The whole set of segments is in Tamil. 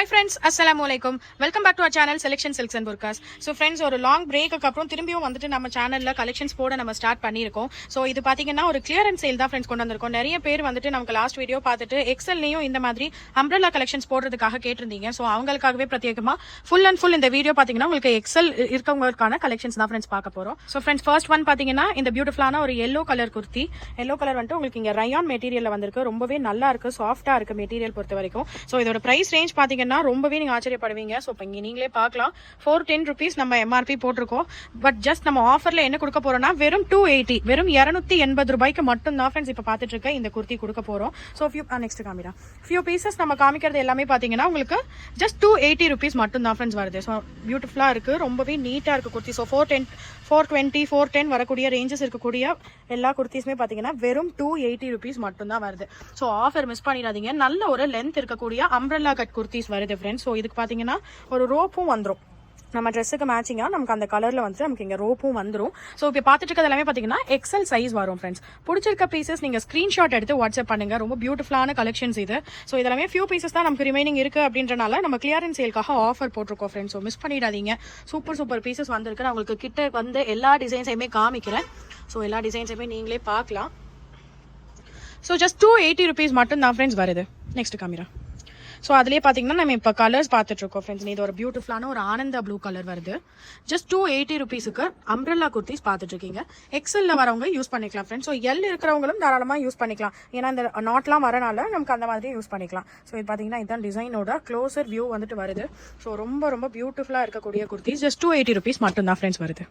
Hi friends, Assalamualaikum. Welcome back to our channel Selection Silks and Burkas. So friends, ஒரு லாங் பிரேக்கு அப்புறம் திரும்பியும் வந்துட்டு நம்ம சேனல்ல கலெக்ஷன்ஸ் போட நம்ம ஸ்டார்ட் பண்ணியிருக்கோம். ஸோ இது பாத்தீங்கன்னா ஒரு கிளியரன்ஸ் சேல் தான் ஃப்ரெண்ட்ஸ் கொண்டு வந்திருக்கோம். நிறைய பேர் வந்துட்டு நமக்கு லாஸ்ட் வீடியோ பார்த்துட்டு எக்ஸல்லையும் இந்த மாதிரி அம்ப்ரெல்லா கலெக்ஷன்ஸ் போடுறதுக்காக கேட்டிருந்தீங்க. ஸோ அவங்களுக்காகவே பிரத்யேகமா ஃபுல் அண்ட் ஃபுல் இந்த வீடியோ பாத்தீங்கன்னா உங்களுக்கு எக்ஸல் இருக்கவங்களுக்கான கலெக்ஷன்ஸ் தான் ஃப்ரெண்ட்ஸ் பார்க்க போறோம். ஸோ ஃப்ரெண்ட்ஸ் ஃபர்ஸ்ட் ஒன் பாத்தீங்கன்னா இந்த பியூட்டிஃபுல்லான ஒரு yellow colour kurti. Yellow colour வந்துட்டு உங்களுக்கு இங்க ரயான் மெட்டீரியல்ல வந்திருக்கு. ரொம்பவே நல்லா இருக்கு, சாஃப்டா இருக்கு மெட்டீரியல் பொறுத்த வரைக்கும். ஸோ இதோட பிரைஸ் ரேஞ்ச் பாத்தீங்கன்னா ரொம்பவே நீங்க ஆச்சரியப்படுவீங்க. ஸோ இப்போ இங்கே நீங்களே பார்க்கலாம், 410 rupees நம்ம எம்ஆர்பி போட்டிருக்கோம். பட் ஜஸ்ட் நம்ம ஆஃபர்ல என்ன கொடுக்க போறோம்னா வெறும் 280, வெறும் 280 ரூபாய்க்கு மட்டும் தான் ஃப்ரெண்ட்ஸ் இப்போ பார்த்துட்டு இருக்க இந்த குர்த்தி கொடுக்க போறோம். ஸோ நெக்ஸ்ட் காமிடா ஃபியூ பீசஸ் நம்ம காமிக்கிறது எல்லாமே பார்த்தீங்கன்னா உங்களுக்கு ஜஸ்ட் 280 rupees மட்டும் தான் ஃப்ரெண்ட்ஸ் வருது. ஸோ பியூட்டிஃபுல்லா இருக்கு, ரொம்பவே நீட்டா இருக்கு குர்த்தி. ஸோ 420, 410 வரக்கூடிய ரேஞ்சஸ் இருக்கக்கூடிய எல்லா குர்த்திஸுமே பார்த்தீங்கன்னா வெறும் 280 rupees மட்டும் தான் வருது. ஸோ ஆஃபர் மிஸ் பண்ணிடாதீங்க. நல்ல ஒரு லென்த் இருக்கக்கூடிய அம்ப்ரெல்லா கட் குர்த்திஸ் வருது ஃப்ரெண்ட்ஸ். ஸோ இதுக்கு பார்த்தீங்கன்னா ஒரு ரோப்பும் வந்துடும், நம்ம ட்ரெஸ்ஸுக்கு மேட்சிங்கா நமக்கு அந்த கலர்ல வந்துட்டு நமக்கு இங்க ரோப்பும் வந்துடும். ஸோ இப்போ பார்த்துட்டு இருக்கிறது எல்லாமே பார்த்தீங்கன்னா எக்ஸல் சைஸ் வரும் ஃப்ரெண்ட்ஸ். பிடிச்சிருக்க பீசஸ் நீங்க ஸ்கிரீன்ஷாட் எடுத்து வாட்ஸ்அப் பண்ணுங்க. ரொம்ப பியூட்டிஃபுல்லான கலெக்ஷன்ஸ் இது. ஸோ இதெல்லாமே ஃபியூ பீசஸ் தான் நமக்கு ரிமைனிங் இருக்கு அப்படின்றனால நம்ம கிளியரன்ஸ் சேல்காக ஆஃபர் போட்டிருக்கோம் ஃப்ரெண்ட்ஸ். ஸோ மிஸ் பண்ணிடாதீங்க. சூப்பர் பீசஸ் வந்திருக்கு. நான் உங்களுக்கு கிட்ட வந்து எல்லா டிசைன்ஸையுமே காமிக்கிறேன். ஸோ எல்லா டிசைன்ஸையுமே நீங்களே பார்க்கலாம். ஸோ ஜஸ்ட் 280 rupees மட்டும் தான் ஃப்ரெண்ட்ஸ் வருது. Next camera. ஸோ அதுலேயே பார்த்தீங்கன்னா நம்ம இப்போ கலர்ஸ் பார்த்துட்டு இருக்கோம் ஃப்ரெண்ட்ஸ். இது ஒரு பியூட்டிஃபுல்லான ஒரு ஆனந்தா ப்ளூ கலர் வருது. ஜஸ்ட் 280 rupeesக்கு அம்ப்ரெல்லா குர்த்திஸ் பார்த்துட்டு இருக்கீங்க. எக்ஸல்ல வரவங்க யூஸ் பண்ணிக்கலாம் ஃப்ரெண்ட்ஸ். ஸோ எல் இருக்கிறவங்களும் தாராளமாக யூஸ் பண்ணிக்கலாம். ஏன்னா இந்த நாட்லாம் வரனால நமக்கு அந்த மாதிரி யூஸ் பண்ணிக்கலாம். ஸோ இது பார்த்தீங்கன்னா இதுதான் டிசைனோட க்ளோசர் வியூ வந்துட்டு வருது. ஸோ ரொம்ப பியூட்டிஃபுல்லாக இருக்கக்கூடிய குர்த்திஸ் ஜஸ்ட் 280 rupees மட்டும் தான் ஃப்ரெண்ட்ஸ் வருது.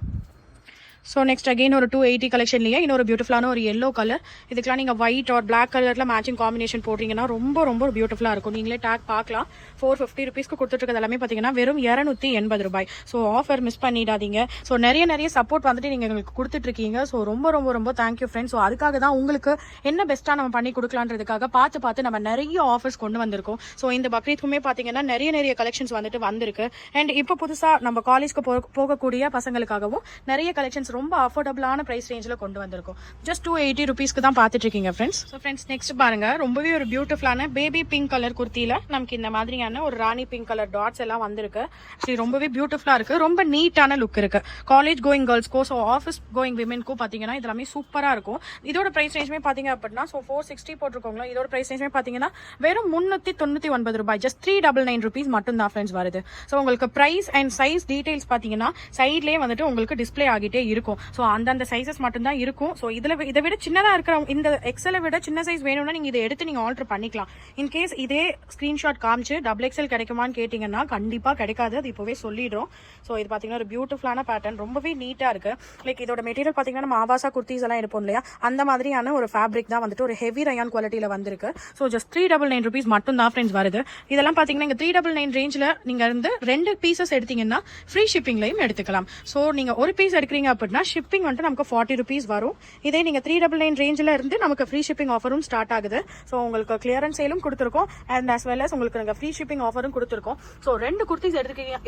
ஸோ நெக்ஸ்ட் அகெயின் ஒரு 280 கலெக்ஷன்லேயே இன்னொரு பியூட்டிஃபுல்லான ஒரு எல்லோ கலர். இதுக்கெல்லாம் நீங்கள் ஒயிட் ஆர் பிளாக் கலரில் மேட்சிங் காம்பினேஷன் போடுறீங்கன்னா ரொம்ப பியூட்டிஃபுல்லாக இருக்கும். நீங்களே டேக் பார்க்கலாம். 450 rupeesக்கு கொடுத்துட்டு எல்லாமே பார்த்தீங்கன்னா வெறும் 280 ரூபாய். ஸோ ஆஃபர் மிஸ் பண்ணிடாதீங்க. ஸோ நிறைய சப்போர்ட் வந்துட்டு நீங்கள் எங்களுக்கு கொடுத்துட்ருக்கீங்க. ஸோ ரொம்ப தேங்க்யூ ஃப்ரெண்ட்ஸ். ஸோ அதுக்காக தான் உங்களுக்கு என்ன பெஸ்ட்டாக நம்ம பண்ணி கொடுக்கலான்றதுக்காக பார்த்து நம்ம நிறைய ஆஃபர்ஸ் கொண்டு வந்திருக்கோம். ஸோ இந்த பக்ரீத்க்குமே பார்த்தீங்கன்னா நிறைய கலெக்ஷன்ஸ் வந்துட்டு வந்திருக்கு. அண்ட் இப்போ புதுசாக நம்ம காலேஜ்க்கு போகக்கூடிய பசங்களுக்காகவும் நிறைய கலெக்ஷன்ஸ் ரொம்ப அஃபோர்டபுளான பிரைஸ் ரேஞ்சில் கொண்டு வந்திருக்கும். ஜஸ்ட் 280 rupeesக்கு தான் பார்த்துட்டு இருக்கீங்க ஃப்ரெண்ட்ஸ். ஸோ ஃப்ரெண்ட்ஸ் நெக்ஸ்ட் பாருங்க, ரொம்பவே ஒரு பியூட்டிஃபுல்லான பேபி பிங்க் கலர் குர்த்தியில நமக்கு இந்த மாதிரியான ஒரு ராணி பிங்க் கலர் டாட்ஸ் எல்லாம் வந்திருக்கு. ஸோ ரொம்பவே பியூட்டிஃபுல்லா இருக்கு, ரொம்ப நீட்டான லுக் இருக்கு. காலேஜ் கோயிங் கேர்ள்ஸ்க்கோ ஸோ ஆஃபீஸ் கோயிங் விமென்க்கோ பார்த்தீங்கன்னா இதெல்லாமே சூப்பரா இருக்கும். இதோட பிரைஸ் ரேஞ்சுமே பார்த்தீங்க அப்படின்னா ஸோ 460 போட்டிருக்கோங்களா. இதோட பிரைஸ் ரேஞ்சுமே பார்த்தீங்கன்னா வெறும் 399 ரூபாய். ஜஸ்ட் 399 rupees மட்டும் தான் ஃப்ரெண்ட்ஸ் வருது. ஸோ உங்களுக்கு பிரைஸ் அண்ட் சைஸ் டீடைல்ஸ் பார்த்தீங்கன்னா சைட்லேயே வந்துட்டு உங்களுக்கு டிஸ்பிளே ஆகிட்டே இருக்கும். ஸோ அந்தந்த சைசஸ் மட்டும் தான் இருக்கும். ஸோ இதை விட சின்னதாக இருக்கிற இந்த எக்ஸலை விட சின்ன சைஸ் வேணும்னா நீங்கள் இதை எடுத்து நீங்கள் ஆல்டர் பண்ணிக்கலாம். இன்கேஸ் இதே ஸ்க்ரீன்ஷாட் காமிச்சு XXL கிடைக்குமான்னு கேட்டிங்கன்னா கண்டிப்பாக கிடைக்காது, அது இப்போவே சொல்லிடுறோம். ஸோ இது பார்த்தீங்கன்னா ஒரு பியூட்டிஃபுல்லான பேட்டர்ன், ரொம்பவே நீட்டாக இருக்கு. லைக் இதோட மெட்டீரியல் பார்த்தீங்கன்னா நம்ம ஆவாசா குர்த்திஸ் எல்லாம் எடுப்போம் இல்லையா, அந்த மாதிரியான ஒரு ஃபேப்ரிக் தான் வந்துட்டு ஒரு ஹெவி ரயான் குவாலிட்டியில் வந்திருக்கு. ஸோ ஜஸ்ட் 399 rupees மட்டும் தான் ஃப்ரெண்ட்ஸ் வருது. இதெல்லாம் பார்த்தீங்கன்னா இங்கே 399 ரேஞ்சில் நீங்கள் இருந்து 2 பீசஸ் எடுத்தீங்கன்னா ஃப்ரீ ஷிப்பிங்லையும் எடுத்துக்கலாம். ஸோ நீங்கள் ஒரு பீஸ் எடுக்கிறீங்க அப்படின்னா ஷிப்பிங் வந்துட்டு நமக்கு 40 rupees வரும். இதே நீங்க 399 ரேஞ்சில் இருந்து நமக்கு ஃப்ரீ ஷிப்பிங் ஆஃபரும் ஸ்டார்ட் ஆகுது. ஸோ உங்களுக்கு கிளியரன்ஸ் சேலும் கொடுத்துருக்கோம் அண்ட் as well as உங்களுக்கு நாங்கள் ஃப்ரீ ஷிப்பிங் ஆஃபரும் கொடுத்துருக்கோம். ஸோ 2 குர்த்திஸ்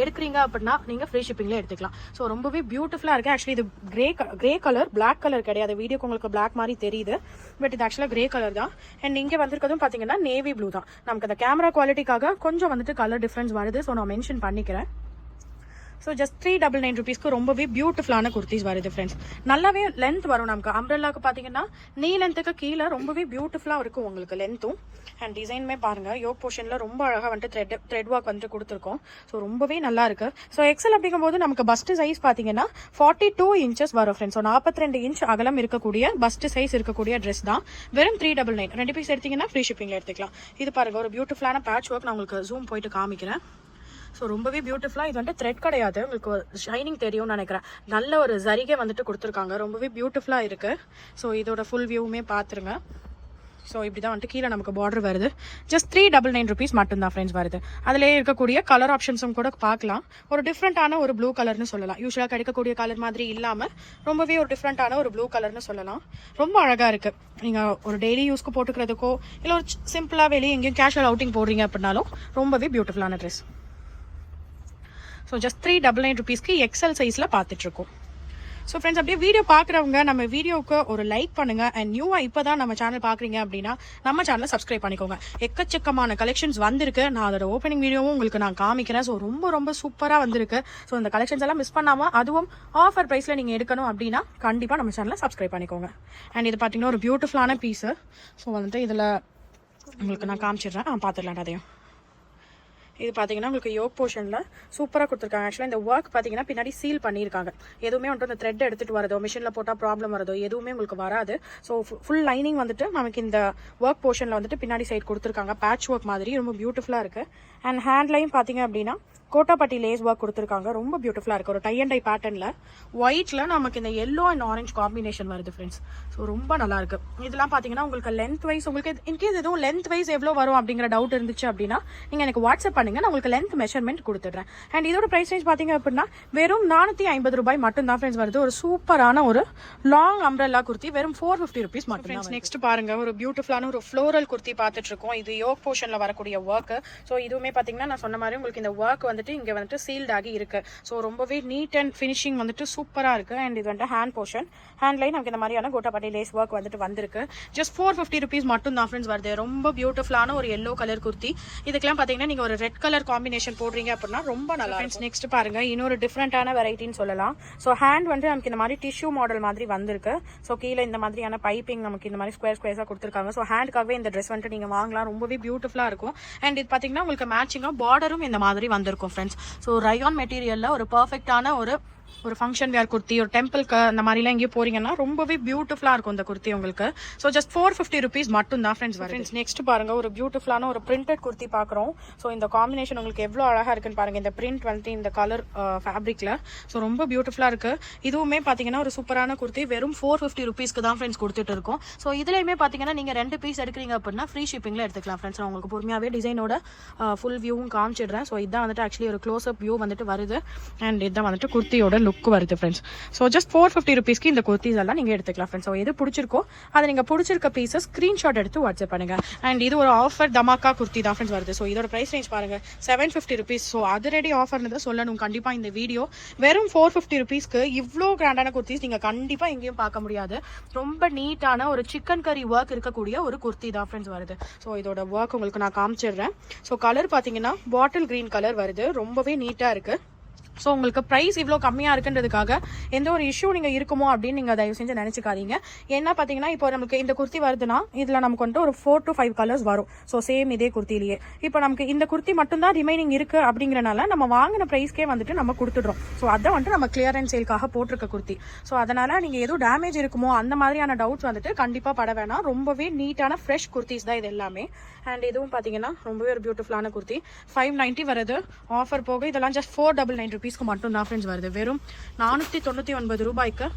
எடுக்கிறீங்க அப்படின்னா நீங்க ஃப்ரீ ஷிப்பிங்ல எடுத்துக்கலாம். ஸோ ரொம்பவே பியூட்டிஃபுல்லா இருக்கு. ஆக்சுவலி இது கிரே கலர், பிளாக் கலர் கிடையாது. வீடியோக்கு உங்களுக்கு பிளாக் மாதிரி தெரியுது, பட் இது ஆக்சுவலா கிரே கலர் தான். அண்ட் இங்க வந்திருக்கதும் பாத்தீங்கன்னா நேவி ப்ளூ தான். நமக்கு அந்த கேமரா குவாலிட்டிக்காக கொஞ்சம் வந்துட்டு கலர் டிஃபரன்ஸ் வருது. ஸோ நான் மென்ஷன் பண்ணிக்கிறேன். ஸோ ஜஸ்ட் 399 rupeesக்கு ரொம்பவே பியூட்டிஃபுல்லான குர்த்திஸ் வருது ஃப்ரெண்ட்ஸ். நல்லாவே லென்த் வரும். நமக்கு அம்ப்ரெல்லாக்கு பார்த்தீங்கன்னா நீ லென்த்துக்கு கீழே ரொம்பவே பியூட்டிஃபுல்லாக இருக்கும் உங்களுக்கு லென்த்தும். அண்ட் டிசைனுமே பாருங்க, யோக் போர்ஷனில் ரொம்ப அழகாக வந்துட்டு த்ரெட் ஒர்க் வந்துட்டு கொடுத்துருக்கோம். ஸோ ரொம்பவே நல்லா இருக்கு. ஸோ எக்ஸல் அப்படிங்கும்போது நமக்கு பஸ்ட் சைஸ் பார்த்தீங்கன்னா 42 inches வரும் ஃப்ரெண்ட்ஸ். ஸோ 42 inch அகலம் இருக்கக்கூடிய பஸ்ட் சைஸ் இருக்கக்கூடிய ட்ரெஸ் தான். வெறும் 399. 2 பீஸ் எடுத்தீங்கன்னா ஃப்ரீ ஷிப்பிங்ல எடுத்துக்கலாம். இது பாருங்க ஒரு பியூட்டிஃபுல்லான பேட்ச் ஒர்க். நான் உங்களுக்கு ஜூம் போயிட்டு காமிக்கிறேன். ஸோ ரொம்பவே பியூட்டிஃபுல்லாக, இது வந்துட்டு த்ரெட் கிடையாது, உங்களுக்கு ஷைனிங் தெரியும்னு நினைக்கிறேன். நல்ல ஒரு ஜரிகை வந்துட்டு கொடுத்துருக்காங்க, ரொம்பவே பியூட்டிஃபுல்லாக இருக்கு. ஸோ இதோட ஃபுல் வியூவுமே பார்த்துருங்க. ஸோ இப்படி தான் வந்துட்டு கீழே நமக்கு பார்டர் வருது. ஜஸ்ட் 399 rupees மட்டும் தான் ஃப்ரெண்ட்ஸ் வருது. அதிலே இருக்கக்கூடிய கலர் ஆப்ஷன்ஸும் கூட பார்க்கலாம். ஒரு டிஃப்ரெண்டான ஒரு ப்ளூ கலர்னு சொல்லலாம். யூஸ்வலாக கிடைக்கக்கூடிய கலர் மாதிரி இல்லாமல் ரொம்பவே ஒரு டிஃப்ரெண்டான ஒரு ப்ளூ கலர்னு சொல்லலாம். ரொம்ப அழகாக இருக்குது. நீங்கள் ஒரு டெய்லி யூஸ்க்கு போட்டுக்கிறதுக்கோ இல்லை ஒரு சிம்பிளாக வெளியே எங்கேயும் கேஷுவல் அவுட்டிங் போடுறீங்க அப்படின்னாலும் ரொம்பவே பியூட்டிஃபுல்லான ட்ரெஸ். ஸோ ஜஸ்ட் 399 rupeesக்கு எக்ஸல் சைஸில் பார்த்துட்ருக்கோம். ஸோ ஃப்ரெண்ட்ஸ் அப்படியே வீடியோ பார்க்குறவங்க நம்ம வீடியோவுக்கு ஒரு லைக் பண்ணுங்க அண்ட் நியூவாக இப்போ தான் நம்ம சேனல் பார்க்குறீங்க அப்படின்னா நம்ம சேனலை சப்ஸ்கிரைப் பண்ணிக்கோங்க. எக்கச்சக்கமான கலெக்ஷன்ஸ் வந்திருக்கு. நான் அதோட ஓப்பனிங் வீடியோவும் உங்களுக்கு நான் காமிக்கிறேன். ஸோ ரொம்ப ரொம்ப சூப்பராக வந்திருக்கு. ஸோ இந்த கலெக்ஷன்ஸ் எல்லாம் மிஸ் பண்ணாமல் அதுவும் ஆஃபர் ப்ரைஸில் நீங்கள் எடுக்கணும் அப்படின்னா கண்டிப்பாக நம்ம சேனலை சப்ஸ்கிரைப் பண்ணிக்கோங்க. அண்ட் இது பார்த்தீங்கன்னா ஒரு பியூட்டிஃபுல்லான பீஸு. ஸோ வந்துட்டு இதில் உங்களுக்கு நான் காமிச்சிடுறேன், பார்த்துடலாம் அதையும். இது பார்த்தீங்கன்னா உங்களுக்கு யோக் போர்ஷனில் சூப்பராக கொடுத்துருக்காங்க. ஆக்சுவலாக இந்த ஒர்க் பார்த்தீங்கன்னா பின்னாடி சீல் பண்ணியிருக்காங்க. எதுவுமே வந்துட்டு அந்த த்ரெட் எடுத்துகிட்டு வரதோ மிஷினில் போட்டால் ப்ராப்ளம் வரதோ எதுவுமே உங்களுக்கு வராது. ஸோ ஃபுல் லைனிங் வந்துட்டு நமக்கு இந்த ஒர்க் போர்ஷனில் வந்துட்டு பின்னாடி சைட் கொடுத்துருக்காங்க. பேட்ச் ஒர்க் மாதிரி ரொம்ப பியூட்டிஃபுல்லாக இருக்குது. அண்ட் ஹேண்ட்லையும் பார்த்தீங்க அப்படின்னா கோட்டாப்பட்டி லேஸ் ஒர்க் கொடுத்துருக்காங்க. ரொம்ப பியூட்டிஃபுல்லாக இருக்குது. ஒரு டை அண்ட் டை பேட்டர்னில் ஒயிட்டில் நமக்கு இந்த எல்லோ அண்ட் ஆரஞ்ச் காம்பினேஷன் வருது ஃப்ரெண்ட்ஸ். ஸோ ரொம்ப நல்லாயிருக்கு. இதெல்லாம் பார்த்தீங்கன்னா உங்களுக்கு லென்த் வைஸ் உங்களுக்கு இன்கேஸ் எதுவும் லென்த் வைஸ் எவ்வளோ வரும் அப்படிங்கிற டவுட் இருந்துச்சு அப்படின்னா நீங்கள் எனக்கு வாட்ஸ்அப் பண்ணுங்க, நான் உங்களுக்கு லென்த் மெஷர்மெண்ட் கொடுத்துட்றேன். அண்ட் இதோட ப்ரைஸ் ரேஞ்ச் பார்த்தீங்க அப்படின்னா வெறும் 450 ரூபாய் மட்டும் தான் ஃப்ரெண்ட்ஸ் வருது. ஒரு சூப்பரான ஒரு லாங் அம்ப்ரெல்லா குர்த்தி வெறும் 450 ருபீஸ் மட்டும் தான். நெக்ஸ்ட் பாருங்க, ஒரு பியூட்டிஃபுல்லான ஒரு ஃப்ளோரல் குர்த்தி பார்த்துட்டு இருக்கோம். இது யோக் போர்ஷனில் வரக்கூடிய ஒர்க். ஸோ இதுவுமே பார்த்தீங்கன்னா நான் சொன்ன மாதிரி உங்களுக்கு இந்த ஒர்க் வந்துட்டு இங்கே வந்துட்டு சீல்ட் ஆகி இருக்கு. ஸோ ரொம்பவே நீட் அண்ட் ஃபினிஷிங் வந்துட்டு சூப்பராக இருக்கு. அண்ட் இது வந்துட்டு ஹேண்ட் போர்ஷன், ஹேண்ட்லைன் நமக்கு இந்த மாதிரியான கோட்டாப்பட்டி லேஸ் ஒர்க் வந்துட்டு வந்திருக்கு. ஜஸ்ட் 450 ருபீஸ் மட்டும் தான் ஃப்ரெண்ட்ஸ் வருது. ரொம்ப பியூட்டிஃபுல்லான ஒரு எல்லோ கலர் குர்த்தி. இதுக்கெல்லாம் பார்த்தீங்கன்னா நீங்கள் ஒரு ரெட் கலர் காம்பினேஷன் போடுறீங்க அப்படின்னா ரொம்ப நல்லா இருக்கும். நெக்ஸ்ட் பாருங்க, இன்னொரு டிஃப்ரெண்டான வெரைட்டின்னு சொல்லலாம். ஸோ ஹேண்ட் வந்து நமக்கு இந்த மாதிரி டிஷ்யூ மாடல் மாதிரி வந்திருக்கு. ஸோ கீழே இந்த மாதிரியான பைப்பிங் நமக்கு இந்த மாதிரி ஸ்கொயர்ஸாக கொடுத்துருக்காங்க. ஸோ ஹேண்டுக்காகவே இந்த ட்ரெஸ் வந்துட்டு நீங்கள் வாங்கலாம். ரொம்பவே பியூட்டிஃபுல்லாக இருக்கும். அண்ட் இது பார்த்தீங்கன்னா உங்களுக்கு மேட்சிங்காக பார்டரும் இந்த மாதிரி வந்திருக்கும் ஃப்ரெண்ட்ஸ். ஸோ ரயான் மெட்டீரியலில் ஒரு பர்ஃபெக்டான ஒரு ஃபங்க்ஷன் வேர் குர்த்தி, ஒரு டெம்பிள்க்கு அந்த மாதிரிலாம் எங்கேயும் போறீங்கன்னா ரொம்பவே பியூட்டிஃபுல்லாக இருக்கும் இந்த குர்த்தி உங்களுக்கு. ஸோ ஜஸ்ட் 450 ருபீஸ் மட்டும் தான் ஃப்ரெண்ட்ஸ் வரும். நெக்ஸ்ட் பாருங்க, ஒரு பியூட்டிஃபுல்லான ஒரு பிரிண்டட் குர்த்தி பார்க்குறோம். ஸோ இந்த காம்பினேஷன் உங்களுக்கு எவ்வளோ அழகாக இருக்குன்னு பாருங்க. இந்த பிரிண்ட் வந்துட்டு இந்த கலர் ஃபேப்ரிக்ல ஸோ ரொம்ப பியூட்டிஃபுல்லாக இருக்கு. இதுவுமே பார்த்தீங்கன்னா ஒரு சூப்பரான குர்த்தி வெறும் 450 ருபீஸ்க்கு தான் ஃப்ரெண்ட்ஸ் கொடுத்துட்டு இருக்கோம். ஸோ இதுலையுமே பார்த்தீங்கன்னா நீங்கள் 2 பீஸ் எடுக்கிறீங்க அப்படின்னா ஃப்ரீ ஷிப்பிங்ல எடுத்துக்கலாம் ஃப்ரெண்ட்ஸ். நான் உங்களுக்கு பொறுமையாகவே டிசைனோட ஃபுல் வியூவும் காமிச்சிடுறேன். ஸோ இதான் வந்துட்டு ஆக்சுவலி ஒரு க்ளோஸ் அப் வியூ வந்துட்டு வருது. அண்ட் இதான் வந்துட்டு குர்த்தியோட லுக் வருது ஃப்ரெண்ட்ஸ். ஸோ ஜஸ்ட் 450 ருபீஸ்க்கு இந்த குர்த்திஸ் எல்லாம் நீங்கள் எடுத்துக்கலாம் ஃப்ரெண்ட்ஸ். ஸோ எது பிடிச்சிருக்கோ அதை நீங்கள் பிடிச்சிருக்க பீஸஸ் ஸ்க்ரீன்ஷாட் எடுத்து வாட்ஸ்அப் பண்ணுங்க. அண்ட் இது ஒரு ஆஃபர் தமாக்கா குர்த்தி தான் ஃப்ரெண்ட்ஸ் வருது. ஸோ இதோட ப்ரைஸ் ரேஞ்ச் பாருங்க 750 ருபீஸ். ஸோ அது ரெடி ஆஃபர்னு தான் சொல்லணும் கண்டிப்பாக இந்த வீடியோ. வெறும் 450 ருபீஸ்க்கு இவ்வளோ கிராண்டான குர்த்திஸ் நீங்கள் கண்டிப்பாக எங்கேயும் பார்க்க முடியாது. ரொம்ப நீட்டான ஒரு சிக்கன் கறி ஒர்க் இருக்கக்கூடிய ஒரு குர்த்தி தான் ஃப்ரெண்ட்ஸ் வருது. ஸோ இதோட ஒர்க் உங்களுக்கு நான் காமிச்சிடுறேன். ஸோ கலர் பார்த்தீங்கன்னா பாட்டில் கிரீன் கலர் வருது. ரொம்பவே நீட்டாக இருக்கு. ஸோ உங்களுக்கு ப்ரைஸ் இவ்வளோ கம்மியாக இருக்குன்றதுக்காக எந்த ஒரு இஷ்யூ நீங்கள் இருக்குமோ அப்படின்னு நீங்கள் தயவு செஞ்சு நினச்சிக்காதீங்க. என்ன பார்த்தீங்கன்னா இப்போ நமக்கு இந்த குர்த்தி வருதுன்னா இதில் நமக்கு வந்துட்டு ஒரு 4 to 5 கலர்ஸ் வரும். ஸோ சேம் இதே குர்த்திலேயே இப்போ நமக்கு இந்த குர்த்தி மட்டும்தான் ரிமைனிங் இருக்குது அப்படிங்கிறனால நம்ம வாங்கின ப்ரைஸ்க்கே வந்துட்டு நம்ம கொடுத்துட்றோம். ஸோ அதை வந்துட்டு நம்ம கிளியரன்ஸ் சேல்க்காக போட்டிருக்க குர்த்தி. ஸோ அதனால் நீங்கள் எதுவும் டேமேஜ் இருக்குமோ அந்த மாதிரியான டவுட்ஸ் வந்துட்டு கண்டிப்பாக பட வேணாம். ரொம்பவே நீட்டான ஃப்ரெஷ் குர்த்திஸ் தான் இது எல்லாமே. அண்ட் இதுவும் பார்த்தீங்கன்னா ரொம்பவே ஒரு பியூட்டிஃபுல்லான குர்த்தி 590 வருது. ஆஃபர் போக இதெல்லாம் ஜஸ்ட் 499 ருபீஸ்க்கு மட்டும் தான் ஃப்ரெண்ட்ஸ் வருது. வெறும் 499 ரூபாய்க்கு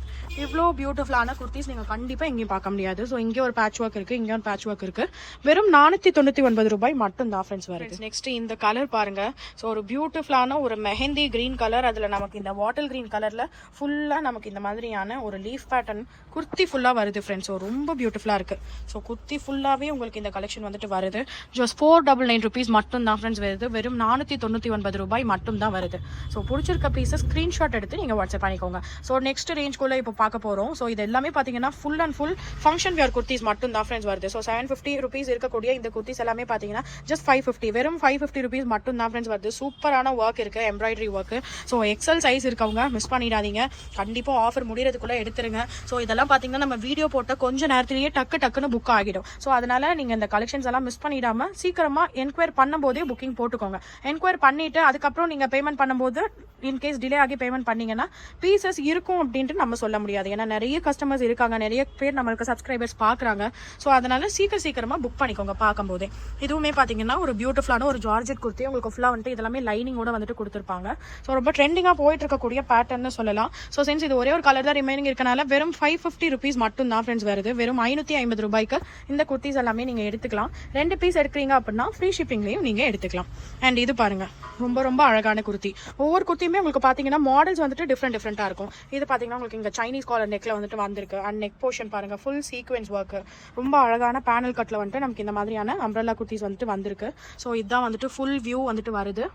இவ்வளோ பியூட்டிஃபுல்லான குர்த்திஸ் நீங்கள் கண்டிப்பாக எங்கேயும் பார்க்க முடியாது. ஸோ இங்கே ஒரு பேட்ச் ஒர்க் இருக்குது, இங்கே ஒரு பேட்ச் ஒர்க் இருக்குது. வெறும் 499 ரூபாய் மட்டும் தான் ஃப்ரெண்ட்ஸ் வருது. நெக்ஸ்ட் இந்த கலர் பாருங்க. ஸோ ஒரு பியூட்டிஃபுல்லான ஒரு மெஹந்தி கிரீன் கலர், அதில் நமக்கு இந்த வாட்டர் கிரீன் கலரில் ஃபுல்லாக நமக்கு இந்த மாதிரியான ஒரு லீஃப் பேட்டர்ன் குர்த்தி ஃபுல்லாக வருது ஃப்ரெண்ட்ஸ். ஸோ ரொம்ப பியூட்டிஃபுல்லாக இருக்குது. ஸோ குர்த்தி ஃபுல்லாகவே உங்களுக்கு இந்த கலெக்ஷன் வந்துட்டு வருது. ஜஸ்ட் 499 ருபீஸ் மட்டும் தான் ஃப்ரெண்ட்ஸ் வருது. வெறும் 499 ரூபாய் மட்டும் தான் வருது. ஸோ பிடிச்சிருக்க பீஸஸ் ஸ்க்ரீன்ஷாட் எடுத்து நீங்கள் வாட்ஸ்அப் பண்ணிக்கோங்க. ஸோ நெக்ஸ்ட் ரேஞ்ச்குள்ளே இப்போ பார்க்க போகிறோம். ஸோ இது எல்லாமே பார்த்தீங்கன்னா full and full function wear kurtis மட்டும் தான் ஃப்ரெண்ட்ஸ் வருது. ஸோ 750 ருபீஸ் இருக்கக்கூடிய இந்த குர்த்திஸ் எல்லாமே பார்த்தீங்கன்னா ஜஸ்ட் 550 வெறும் 550 ருபீஸ் மட்டும் தான் ஃப்ரெண்ட்ஸ் வருது. சூப்பரான ஒர்க் இருக்குது, embroidery work. So XL size இருக்கவங்க மிஸ் பண்ணிடாதீங்க. கண்டிப்பாக ஆஃபர் முடியறதுக்குள்ளே எடுத்துருங்க. ஸோ இதெல்லாம் பார்த்தீங்கன்னா நம்ம வீடியோ போட்ட கொஞ்சம் நேரத்திலேயே டக்குன்னு புக் ஆகிடும். ஸோ அதனால் நீங்கள் இந்த கலெக்ஷன்ஸ் எல்லாம் மிஸ் பண்ணிடாமல் சீக்கிரமாக என்கொயர் பண்ணும்போதே புக்கிங் போட்டுக்கோங்க. என்கொயர் பண்ணிவிட்டு அதுக்கப்புறம் நீங்கள் பேமெண்ட் பண்ணும்போது இன்கேஸ் டிலே ஆகி பேமெண்ட் பண்ணீங்கன்னா பீசஸ் இருக்கும் அப்படின்ட்டு நம்ம சொல்ல முடியாது. ஏன்னா நிறைய கஸ்டமர்ஸ் இருக்காங்க, நிறைய பேர் நம்மளுக்கு சப்ஸ்கிரைபர்ஸ் பார்க்குறாங்க. ஸோ அதனால சீக்கிரமாக புக் பண்ணிக்கோங்க பார்க்கும்போதே. இதுவுமே பார்த்தீங்கன்னா ஒரு பியூட்டிஃபுல்லான ஒரு ஜார்ஜெட் குர்த்தி உங்களுக்கு ஃபுல்லாக வந்துட்டு இதெல்லாமே லைனிங்கோட வந்துட்டு கொடுத்துருப்பாங்க. ஸோ ரொம்ப ட்ரெண்டிங்காக போயிட்டு இருக்கக்கூடிய பேட்டர்ன்னு சொல்லலாம். ஸோ சென்ஸ் இது ஒரே ஒரு கலர் தான் ரிமைனிங் இருக்கனால வெறும் 550 ருபீஸ் மட்டும் தான் ஃப்ரெண்ட்ஸ் வருது. வெறும் 550 ரூபாய்க்கு இந்த குர்த்திஸ் எல்லாமே நீங்கள் எடுத்துக்கலாம். 2 பீஸ் எடுக்கிறீங்க அப்படின்னா ஃப்ரீ ஷிப்பிங்லையும் நீங்கள் எடுத்துக்கலாம். அண்ட் இது பாருங்க, ரொம்ப அழகான குர்த்தி. ஒவ்வொரு குர்த்தியுமே உங்களுக்கு பார்த்தீங்கன்னா மாடல்ஸ் வந்துட்டு டிஃப்ரெண்டாக இருக்கும். இது பார்த்தீங்கன்னா உங்களுக்கு இங்கே சைனீஸ் காலர் நெக்கில் வந்துட்டு வந்திருக்கு. அண்ட் நெக் போர்ஷன் பாருங்க, ஃபுல் சீக்வென்ஸ் ஒர்க், ரொம்ப அழகான பேனல் கட்டில் வந்துட்டு நமக்கு இந்த மாதிரியான அம்ப்ரெல்லா குர்த்திஸ் வந்துட்டு வந்திருக்கு. ஸோ இதுதான் வந்துட்டு ஃபுல் வியூ வந்துட்டு வருது.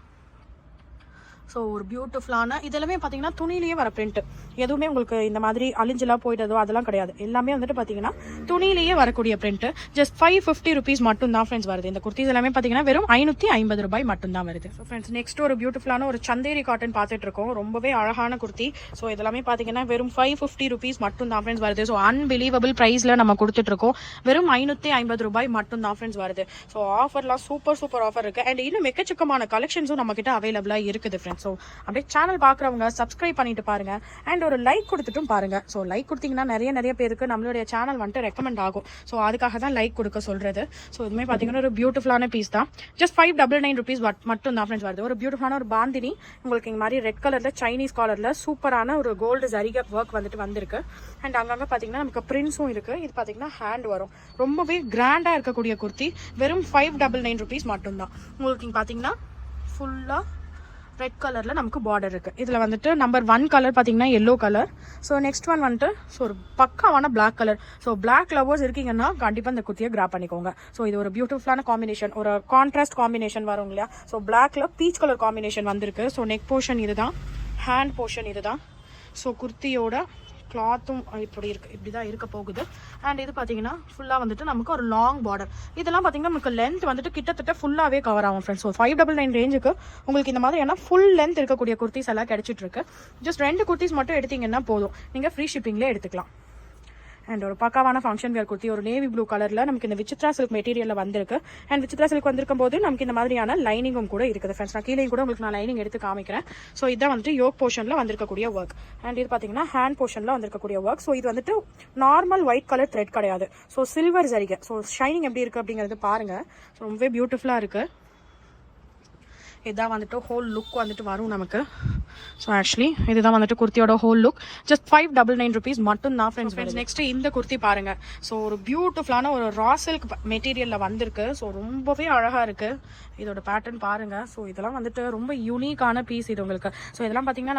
ஸோ ஒரு பியூட்டிஃபுல்லான இதெல்லாமே பார்த்தீங்கன்னா துணியிலேயே வர பிரிண்ட், எதுவுமே உங்களுக்கு இந்த மாதிரி அழிஞ்செல்லாம் போயிட்டதோ அதெல்லாம் கிடையாது. எல்லாமே வந்துட்டு பார்த்தீங்கன்னா துணியிலேயே வரக்கூடிய பிரிண்ட். ஜஸ்ட் 550 rupees மட்டும் தான் ஃப்ரெண்ட்ஸ் வருது. இந்த குர்த்திஸ் எல்லாமே பார்த்தீங்கன்னா வெறும் 550 ரூபாய் மட்டும் தான் வருது. ஸோ ஃப்ரெண்ட்ஸ் நெக்ஸ்ட் ஒரு பியூட்டிஃபுல்லான ஒரு சந்தேரி காட்டன் பார்த்துட்டு இருக்கோம். ரொம்பவே அழகான குர்த்தி. ஸோ இதெல்லாமே பார்த்தீங்கன்னா வெறும் 550 rupees மட்டும் தான் ஃப்ரெண்ட்ஸ் வருது. ஸோ அன்பிலீவபிள் ப்ரைஸில் நம்ம கொடுத்துட்டு இருக்கோம். வெறும் 550 ரூபாய் மட்டும் தான் ஃப்ரெண்ட்ஸ் வருது. ஸோ ஆஃபர்லாம் சூப்பர் ஆஃபர் இருக்கு. அண்ட் இன்னும் எக்கச்சக்கமான கலெக்ஷன்ஸும் நம்ம கிட்ட அவைலபிளா இருக்குது ஃப்ரெண்ட்ஸ். ஸோ அப்படியே சேனல் பார்க்குறவங்க சப்ஸ்கிரைப் பண்ணிட்டு பாருங்க அண்ட் ஒரு லைக் கொடுத்துட்டும் பாருங்க. ஸோ லைக் கொடுத்தீங்கன்னா நிறைய பேருக்கு நம்மளுடைய சேனல் வந்துட்டு ரெக்கமெண்ட் ஆகும். ஸோ அதுக்காக தான் லைக் கொடுக்க சொல்றது. ஸோ இதுமே பார்த்தீங்கன்னா ஒரு பியூட்டிஃபுல்லான பீஸ் தான். ஜஸ்ட் 599 rupees மட்டும் தான் ஃப்ரெண்ட்ஸ் வருது. ஒரு பியூட்டிஃபுல்லான ஒரு பாந்தினி உங்களுக்கு இந்த மாதிரி ரெட் கலர்ல சைனீஸ் காலர்ல சூப்பரான ஒரு கோல்டு ஜரிகை ஒர்க் வந்துட்டு வந்திருக்கு. அண்ட் அங்கங்க பார்த்தீங்கன்னா நமக்கு பிரிண்ட்ஸும் இருக்கு. இது பார்த்தீங்கன்னா ஹேண்ட் வரும். ரொம்பவே கிராண்டா இருக்கக்கூடிய குர்த்தி. வெறும் 599 rupees மட்டும் தான். உங்களுக்கு இங்க பார்த்தீங்கன்னா ஃபுல்லா ரெட் கலர்ல நமக்கு பார்டர் இருக்கு. இதுல வந்துட்டு நம்பர் 1 கலர் பாத்தீங்கன்னா yellow colour. So next one வந்துட்டு ஸோ ஒரு பக்காவான black colour. So black lovers இருக்கீங்கன்னா கண்டிப்பா இந்த குர்த்தியை கிராப் பண்ணிக்கோங்க. ஸோ இது ஒரு பியூட்டிஃபுல்லான காம்பினேஷன், ஒரு கான்ட்ராஸ்ட் காம்பினேஷன் வரும் இல்லையா. ஸோ பிளாக்ல பீச் கலர் காம்பினேஷன் வந்திருக்கு. ஸோ நெக் போர்ஷன் இதுதான், ஹேண்ட் போர்ஷன் இதுதான். ஸோ குர்த்தியோட கிளாத்தும் இப்படிதான் இருக்க போகுது. அண்ட் இது பாத்தீங்கன்னா ஃபுல்லா வந்துட்டு நமக்கு ஒரு லாங் பார்டர். இதெல்லாம் பாத்தீங்கன்னா நமக்கு லென்த் வந்துட்டு கிட்டத்தட்ட ஃபுல்லாவே கவர் ஆகும் ஃப்ரெண்ட்ஸ். ஸோ 599 ரேஞ்சுக்கு உங்களுக்கு இந்த மாதிரி ஃபுல் லென்த் இருக்கக்கூடிய குர்த்திஸ் எல்லாம் கிடைச்சிட்டு இருக்கு. ஜஸ்ட் 2 குர்த்திஸ் மட்டும் எடுத்தீங்கன்னா போதும், நீங்க ஃப்ரீ ஷிப்பிங்ல எடுத்துக்கலாம். அண்ட் ஒரு பக்காவான ஃபங்க்ஷன் வேர் குர்த்தி ஒரு நேவி ப்ளூ கலர்ல நமக்கு இந்த விசித்ரா சில்க் மெட்டீரியல்ல வந்திருக்கு. அண்ட் விசித்ரா சில்க் வந்திருக்கும் போது நமக்கு இந்த மாதிரியான லைனிங்கும் கூட இருக்குது ஃப்ரெண்ட்ஸ். நான் கீழே கூட உங்களுக்கு நான் லைனிங் எடுத்து காமிக்கிறேன். ஸோ இதான் வந்துட்டு யோக் போர்ஷன்ல வந்திருக்கக்கூடிய ஒர்க். அண்ட் இது பாத்தீங்கன்னா ஹேண்ட் போர்ஷன்ல வந்திருக்கக்கூடிய ஒர்க். ஸோ இது வந்துட்டு நார்மல் ஒயிட் கலர் த்ரெட் கிடையாது. ஸோ சில்வர் ஜரிகை. ஸோ ஷைனிங் எப்படி இருக்கு அப்படிங்கிறது பாருங்க. ஸோ ரொம்பவே பியூட்டிஃபுல்லா இருக்கு. இதான் வந்துட்டு ஹோல் லுக் வந்துட்டு வரும் நமக்கு. ஸோ ஆக்சுவலி இதுதான் வந்துட்டு குர்த்தியோட ஹோல் லுக். ஜஸ்ட் 599 rupees மட்டும் தான் ஃப்ரெண்ட்ஸ். நெக்ஸ்ட் இந்த குர்த்தி பாருங்க. ஸோ ஒரு பியூட்டிஃபுல்லான ஒரு ரா சில்க் மெட்டீரியல்ல வந்திருக்கு. ஸோ ரொம்பவே அழகா இருக்கு. இதோட பேட்டர்ன் பாருங்க. ஸோ இதெல்லாம் வந்துட்டு ரொம்ப யூனிக்கான பீஸ் இது உங்களுக்கு. ஸோ இதெல்லாம் பாத்தீங்கன்னா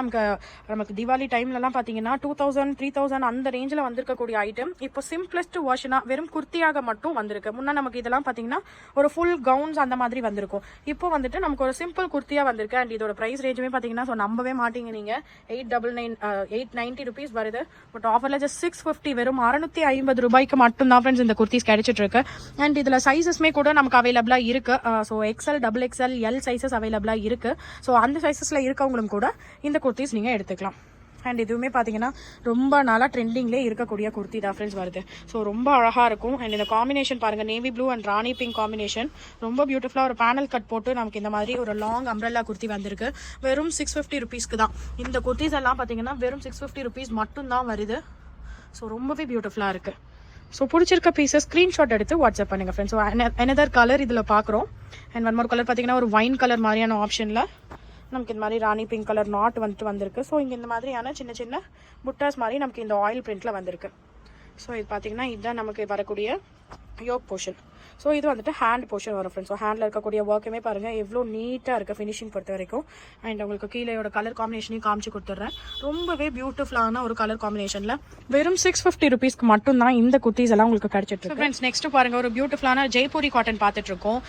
நமக்கு தீபாவளி டைம்லலாம் பாத்தீங்கன்னா 2000 3000 அந்த ரேஞ்சில் வந்திருக்கக்கூடிய ஐட்டம் இப்போ சிம்பிளஸ்ட் வெர்ஷனா வெறும் குர்த்தியாக மட்டும் வந்திருக்கு. முன்னா நமக்கு இதெல்லாம் பாத்தீங்கன்னா ஒரு ஃபுல் கவுன்ஸ் அந்த மாதிரி வந்திருக்கும். இப்போ வந்துட்டு நமக்கு ஒரு சிம்பிள் குர்த்தியா வந்திருக்கு. அண்ட் இதோட பிரைஸ் ரேஞ்சுமே பாத்தீங்கன்னா ஸோ நம்பவே மாட்டீங்க நீங்க. 890 rupees வருது. பட் ஆஃபர்ல ஜஸ்ட் 650 வெறும் 650 ரூபாய்க்கு மட்டும் தான் ஃப்ரெண்ட்ஸ் இந்த குர்த்திஸ் கிடைச்சிட்டு இருக்கு. அண்ட் இதுல சைசஸ்மே கூட நமக்கு அவைலபிளா இருக்கு. So XL, XXL, L sizes அவைலபிளா இருக்கு. ஸோ அந்த சைசஸ்ல இருக்கவங்களும் கூட இந்த குர்த்திஸ் நீங்க எடுத்துக்கலாம். அண்ட் இதுவுமே பார்த்தீங்கன்னா ரொம்ப நாளாக ட்ரெண்டிங்லேயே இருக்கக்கூடிய குர்த்தி தான் ஃப்ரெண்ட்ஸ் வருது. ஸோ ரொம்ப அழகாக இருக்கும். அண்ட் இந்த காம்பினேஷன் பாருங்கள், navy blue and Rani pink combination. ரொம்ப பியூட்டிஃபுல்லாக ஒரு பேனல் கட் போட்டு நமக்கு இந்த மாதிரி ஒரு லாங் அம்ப்ரெல்லா குர்த்தி வந்திருக்கு. வெறும் 650 rupeesக்கு தான். இந்த குர்த்திஸ் எல்லாம் பார்த்தீங்கன்னா வெறும் 650 rupees மட்டும் தான் வருது. ஸோ ரொம்பவே பியூட்டிஃபுல்லாக இருக்குது. ஸோ பிடிச்சிருக்க பீஸை ஸ்க்ரீன்ஷாட் எடுத்து வாட்ஸ்அப் பண்ணுங்கள் ஃப்ரெண்ட்ஸ். ஸோ அனதர் கலர் இதில் பார்க்குறோம். அண்ட் ஒன் மோர் கலர் பார்த்தீங்கன்னா ஒரு வைன் கலர் மாதிரியான ஆப்ஷனில் நமக்கு இந்த மாதிரி ராணி பிங்க் கலர் நாட் வந்துட்டு வந்திருக்கு. ஸோ இங்கே இந்த மாதிரியான சின்ன சின்ன புட்டாஸ் மாதிரி நமக்கு இந்த ஆயில் பிரிண்ட்ல வந்திருக்கு. ஸோ இது பார்த்தீங்கன்னா இதுதான் நமக்கு வரக்கூடிய யோக் போர்ஷன். ஸோ இது வந்துட்டு ஹேண்ட் போர்ஷன் வரும் ஃப்ரெண்ட்ஸ். ஸோ ஹேண்டில் இருக்கக்கூடிய ஒர்க்குமே பாருங்கள் எவ்வளோ நீட்டாக இருக்குது ஃபினிஷிங் பொறுத்த வரைக்கும். அண்ட் உங்களுக்கு கீழேயோட கலர் காம்பினேஷனையும் காமிச்சு கொடுத்துட்றேன். ரொம்பவே பியூட்டிஃபுல்லான ஒரு கலர் காம்பினேஷனில் வெறும் 650 rupeesக்கு மட்டும் தான் இந்த குர்த்திஸ் எல்லாம் உங்களுக்கு கிடைச்சிட்டு இருக்கு ஃப்ரெண்ட்ஸ். நெக்ஸ்ட் பாருங்க, ஒரு பியூட்டிஃபுல்லான ஜெய்ப்பூரி காட்டன் பார்த்துட்டு இருக்கோம்.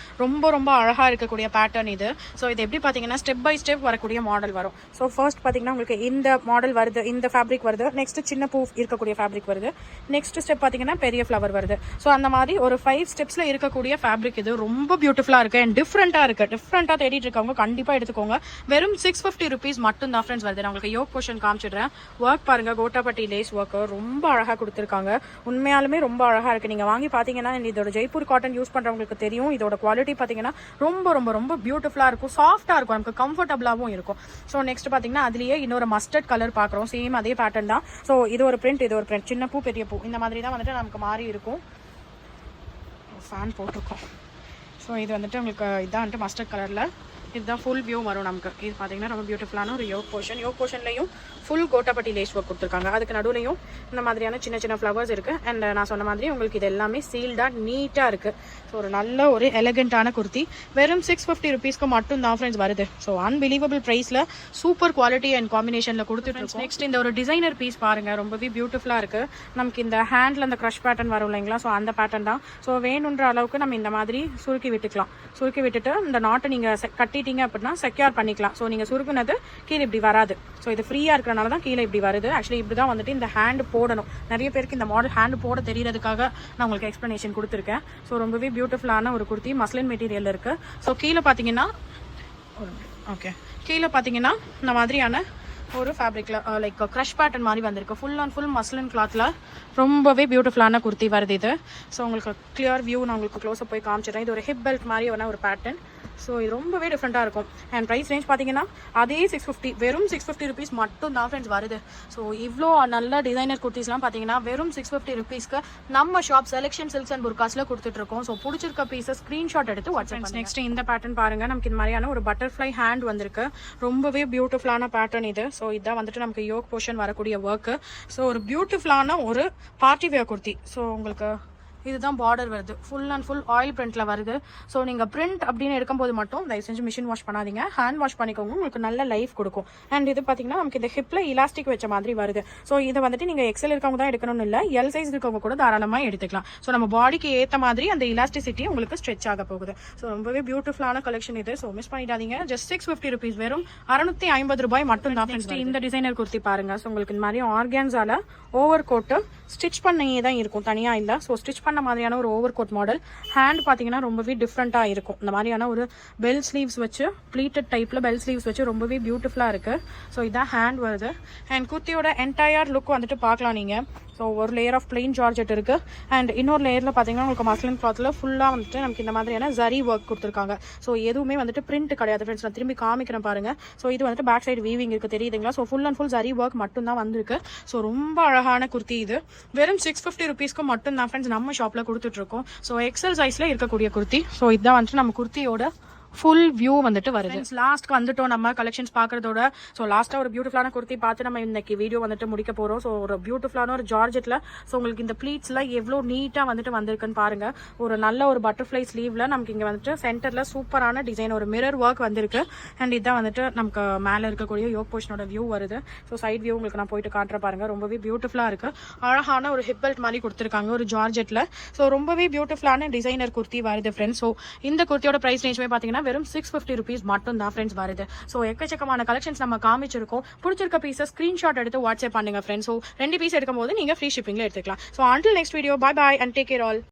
ரொம்ப அழகாக இருக்கக்கூடிய பேட்டர்ன் இது. ஸோ இது எப்படி பார்த்தீங்கன்னா ஸ்டெப் பை ஸ்டெப் வரக்கூடிய மாடல் வரும். ஸோ ஃபர்ஸ்ட் பார்த்தீங்கன்னா உங்களுக்கு இந்த மாடல் வருது, இந்த ஃபேப்ரிக் வருது. நெக்ஸ்ட் சின்ன பூ இருக்கக்கூடிய ஃபேப்ரிக் வருது. நெக்ஸ்ட் ஸ்டெப் பார்த்தீங்கன்னா பெரிய ஃப்ளவர் வருது. ஸோ அந்த மாதிரி ஒரு 5 ஸ்டெப்ஸ்ல இருக்கக்கூடிய ஃபேப்ரிக் இது. ரொம்ப பியூட்டிஃபுல்லா இருக்கு அண்ட் டிஃப்ரெண்டா இருக்கு. டிஃப்ரெண்டா தேடிட்டு இருக்கவங்க கண்டிப்பா எடுத்துக்கோங்க. வெறும் 650 rupees மட்டும் தான் ஃப்ரெண்ட்ஸ் வருது. நான் உங்களுக்கு யோக் போர்ஷன் காமிச்சிடுறேன். ஒர்க் பாருங்க, கோட்டாபட்டி லேஸ் ஒர்க் ரொம்ப அழகா கொடுத்துருக்காங்க. உண்மையாலுமே ரொம்ப அழகா இருக்கு. நீங்க வாங்கி பாத்தீங்கன்னா இதோட ஜெய்ப்பூர் காட்டன் யூஸ் பண்றவங்களுக்கு தெரியும். இதோட குவாலிட்டி பாத்தீங்கன்னா ரொம்ப பியூட்டிஃபுல்லா இருக்கும், சாஃப்டா இருக்கும், நமக்கு கம்ஃபர்டபுளாவும் இருக்கும். ஸோ நெக்ஸ்ட் பாத்தீங்கன்னா அதுலயே இன்னொரு மஸ்டர்ட் கலர் பாக்குறோம். சேம் அதே பேட்டர்ன் தான். ஸோ இது ஒரு பிரிண்ட், இது ஒரு பிரிண்ட். சின்ன பூ பெரிய பூ இந்த மாதிரி தான் வந்துட்டு நமக்கு மாறி இருக்கும். ஃபேன் போட்டிருக்கோம். ஸோ இது வந்துட்டு உங்களுக்கு இதான் வந்துட்டு மஸ்டர்ட் கலரில் இதுதான் ஃபுல் வியூ வரும் நமக்கு. இது பார்த்தீங்கன்னா ரொம்ப பியூட்டிஃபுல்லான ஒரு யோக் போர்ஷன். யோக் போர்ஷன்லையும் ஃபுல் கோட்டாபட்டி லேஸ் ஒர்க் கொடுத்துருக்காங்க. அதுக்கு நடுவுலையும் இந்த மாதிரியான சின்ன சின்ன ஃப்ளவர்ஸ் இருக்குது. அண்ட் நான் சொன்ன மாதிரி உங்களுக்கு இது எல்லாமே சீல்டாக நீட்டாக இருக்குது. ஸோ ஒரு நல்ல ஒரு எலகண்டான குர்த்தி வெறும் 650 rupeesக்கு மட்டும் தான் ஃப்ரெண்ட்ஸ் வருது. ஸோ அன்பிலீவபிள் ப்ரைஸில் சூப்பர் குவாலிட்டி அண்ட் காம்பினேஷனில் கொடுத்துட்டு நெக்ஸ்ட் இந்த ஒரு டிசைனர் பீஸ் பாருங்கள், ரொம்பவே பியூட்டிஃபுல்லாக இருக்குது. நமக்கு இந்த ஹேண்டில் அந்த க்ரஷ் பேட்டர்ன் வரும் இல்லைங்களா, ஸோ அந்த பேட்டர்ன் தான். ஸோ வேணுன்ற அளவுக்கு நம்ம இந்த மாதிரி சுருக்கி விட்டுக்கலாம். சுருக்கி விட்டுட்டு இந்த நாட்டை நீங்கள் கட்டி சுருக்கிட்டீங்க அப்படின்னா செக்யூர் பண்ணிக்கலாம். ஸோ நீங்கள் சுருக்குனது கீழே இப்படி வராது. ஸோ இது ஃப்ரீயாக இருக்கிறனால தான் கீழே இப்படி வருது. ஆக்சுவலி இப்படி தான் வந்துட்டு இந்த ஹேண்ட் போடணும். நிறைய பேருக்கு இந்த மாடல் ஹேண்ட் போட தெரியறதுக்காக நான் உங்களுக்கு எக்ஸ்ப்ளனேஷன் கொடுத்துருக்கேன். ஸோ ரொம்பவே பியூட்டிஃபுல்லான ஒரு குர்த்தி மஸ்லின் மெட்டீரியல் இருக்குது. ஸோ கீழே பார்த்தீங்கன்னா கீழே பார்த்தீங்கன்னா இந்த மாதிரியான ஒரு ஃபேப்ரிக்ல லைக் க்ரஷ் பேட்டர்ன் மாதிரி வந்திருக்கு. ஃபுல் அண்ட் ஃபுல் மஸ்லின் கிளாத்ல ரொம்பவே பியூட்டிஃபுல்லான குர்த்தி வருது இது. ஸோ உங்களுக்கு கிளியர் வியூ நான் உங்களுக்கு க்ளோஸாக போய் காமிச்சிடுறேன். இது ஒரு ஹிப் பெல்ட் மாதிரி ஒரு பேட்டர்ன். ஸோ இது ரொம்பவே டிஃப்ரெண்ட்டாக இருக்கும். அண்ட் ப்ரைஸ் ரேஞ்ச் பார்த்தீங்கன்னா அதே 650, வெறும் 650 ருபீஸ் மட்டும் தான் ஃப்ரெண்ட்ஸ் வருது. ஸோ இவ்வளோ நல்ல டிசைனர் குர்த்திஸ்லாம் பார்த்தீங்கன்னா வெறும் 650 ருபீஸ்க்கு நம்ம ஷாப் செலெக்ஷன் சில்க்ஸ் அண்ட் புர்காஸில் கொடுத்துட்ருக்கோம். ஸோ பிடிச்சிருக்க பீஸை ஸ்க்ரீன்ஷாட் எடுத்து வாட்ஸ்அப். நெக்ஸ்ட் இந்த பேட்டர்ன் பாருங்கள். நமக்கு இந்த மாதிரியான ஒரு பட்டர்ஃப்ளை ஹேண்ட் வந்திருக்கு. ரொம்பவே பியூட்டிஃபுல்லான பேட்டர்ன் இது. ஸோ இதான் வந்துட்டு நமக்கு யோக் போர்ஷன் வரக்கூடிய ஒர்க்கு. ஸோ ஒரு பியூட்டிஃபுல்லான ஒரு பார்ட்டி வேர் குர்த்தி. ஸோ உங்களுக்கு இதுதான் பார்டர் வருது. ஃபுல் அண்ட் ஃபுல் ஆயில் பிரிண்ட்ல வருது. ஸோ நீங்கள் பிரிண்ட் அப்படின்னு எடுக்கும்போது மட்டும் தயவு செஞ்சு மிஷின் வாஷ் பண்ணாதீங்க, ஹேண்ட் வாஷ் பண்ணிக்கோங்க. உங்களுக்கு நல்ல லைஃப் கொடுக்கும். அண்ட் இது பார்த்தீங்கன்னா நமக்கு இந்த ஹிப்பில் இலாஸ்டிக் வச்ச மாதிரி வருது. ஸோ இதை வந்துட்டு நீங்கள் எக்ஸல் இருக்கவங்க தான் எடுக்கணும்னு இல்லை, எல் சைஸ் இருக்கவங்க கூட தாராளமாக எடுத்துக்கலாம். ஸோ நம்ம பாடிக்கு ஏற்ற மாதிரி அந்த இலாஸ்டிசிட்டி உங்களுக்கு ஸ்ட்ரெச் ஆக போகுது. ஸோ ரொம்பவே பியூட்டிஃபுல்லான கலெக்ஷன் இது. ஸோ மிஸ் பண்ணிடாதீங்க. ஜஸ்ட் 650 ருபீஸ், வெறும் 650 ரூபாய் மட்டும் தான். இந்த டிசைனர் குர்த்தி பாருங்க. ஸோ உங்களுக்கு இந்த மாதிரி ஆர்கான்ஸால ஓவர் கோட்டு ஸ்டிச் பண்ணியே தான் இருக்கும், தனியாக இல்லை. ஸோ ஸ்டிச் பண்ண மாதிரியான ஒரு ஓவர் கோட் மாடல். ஹேண்ட் பார்த்தீங்கன்னா ரொம்பவே டிஃப்ரெண்ட்டாக இருக்கும். இந்த மாதிரியான ஒரு பெல் ஸ்லீவ்ஸ் வச்சு ப்ளீட்டட் டைப்பில் பெல் ஸ்லீவ்ஸ் வச்சு ரொம்பவே பியூட்டிஃபுல்லாக இருக்குது. ஸோ இதான் ஹேண்ட் வருது. அண்ட் குர்த்தியோட என்டையர் லுக் வந்துட்டு பார்க்கலாம் நீங்கள். ஸோ ஒரு லேயர் ஆஃப் பிளெயின் ஜார்ஜெட் இருக்குது. அண்ட் இன்னொரு லேயரில் பார்த்தீங்கன்னா உங்களுக்கு மஸ்லின் கிளாத்தில் ஃபுல்லாக வந்துட்டு நமக்கு இந்த மாதிரியான ஜரி ஒர்க் கொடுத்துருக்காங்க. ஸோ எதுவுமே வந்துட்டு பிரிண்ட் கிடையாது ஃப்ரெண்ட்ஸ். நான் திரும்பி காமிக்கிறேன் பாருங்கள். ஸோ இது வந்துட்டு பேக் சைடு வீவிங் இருக்குது, தெரியுதுங்களா? So full and full zari work மட்டும் தான் வந்திருக்கு. ஸோ ரொம்ப அழகான குர்த்தி இது. வெறும் 650 ருபீஸ்க்கு மட்டும் தான் ஃப்ரெண்ட்ஸ் நம்ம ஷாப்பில் கொடுத்துட்ருக்கோம். ஸோ எக்ஸல் சைஸில் இருக்கக்கூடிய குர்த்தி. ஸோ இதுதான் வந்துட்டு நம்ம குர்த்தியோட ஃபுல் வியூ வந்துட்டு வருது. லாஸ்ட்க்கு வந்துட்டோம் நம்ம கலெக்ஷன்ஸ் பார்க்கறதோட. ஸோ லாஸ்ட்டாக ஒரு பியூட்டிஃபுல்லான குர்த்தி பார்த்து நம்ம இன்னைக்கு வீடியோ வந்துட்டு முடிக்க போகிறோம். ஸோ ஒரு பியூட்டிஃபுல்லான ஒரு ஜார்ஜெட்டில் ஸோ உங்களுக்கு இந்த ப்ளீட்ஸ்லாம் எவ்வளோ நீட்டாக வந்துட்டு வந்திருக்குன்னு பாருங்க. ஒரு நல்ல ஒரு பட்டர்ஃப்ளை ஸ்லீவ்ல நமக்கு இங்கே வந்துட்டு சென்டரில் சூப்பரான டிசைன் ஒரு மிரர் ஒர்க் வந்திருக்கு. அண்ட் இதான் வந்துட்டு நமக்கு மேலே இருக்கக்கூடிய யோக் போர்ஷனோட வியூ வருது. ஸோ சைட் வியூ உங்களுக்கு நான் போயிட்டு காட்டுற பாருங்க. ரொம்பவே பியூட்டிஃபுல்லாக இருக்கு. அழகான ஒரு ஹிப் பெல்ட் மாதிரி கொடுத்துருக்காங்க ஒரு ஜார்ஜெட்டில். ஸோ ரொம்பவே பியூட்டிஃபுல்லான டிசைனர் குர்த்தி வருது ஃப்ரெண்ட்ஸ். ஸோ இந்த குர்த்தியோட ப்ரைஸ் ரேஞ்சுமே பார்த்தீங்கன்னா வெறும் 650 ருபீஸ் மட்டும் தான் ஃப்ரெண்ட்ஸ் வருது. ஸோ எக்கச்சக்கமான கலெக்ஷன்ஸ் நம்ம காமிச்சிருக்கோம். பிடிச்சிருக்க பீஸை ஸ்கிரீன்ஷாட் எடுத்து வாட்ஸ்அப் பண்ணுங்க ஃப்ரெண்ட்ஸ். ஸோ 2 பீஸ் எடுக்கும்போது நீங்க ஃப்ரீ ஷிப்பிங்ல எடுத்துக்கலாம். So until next video, bye bye and take care all.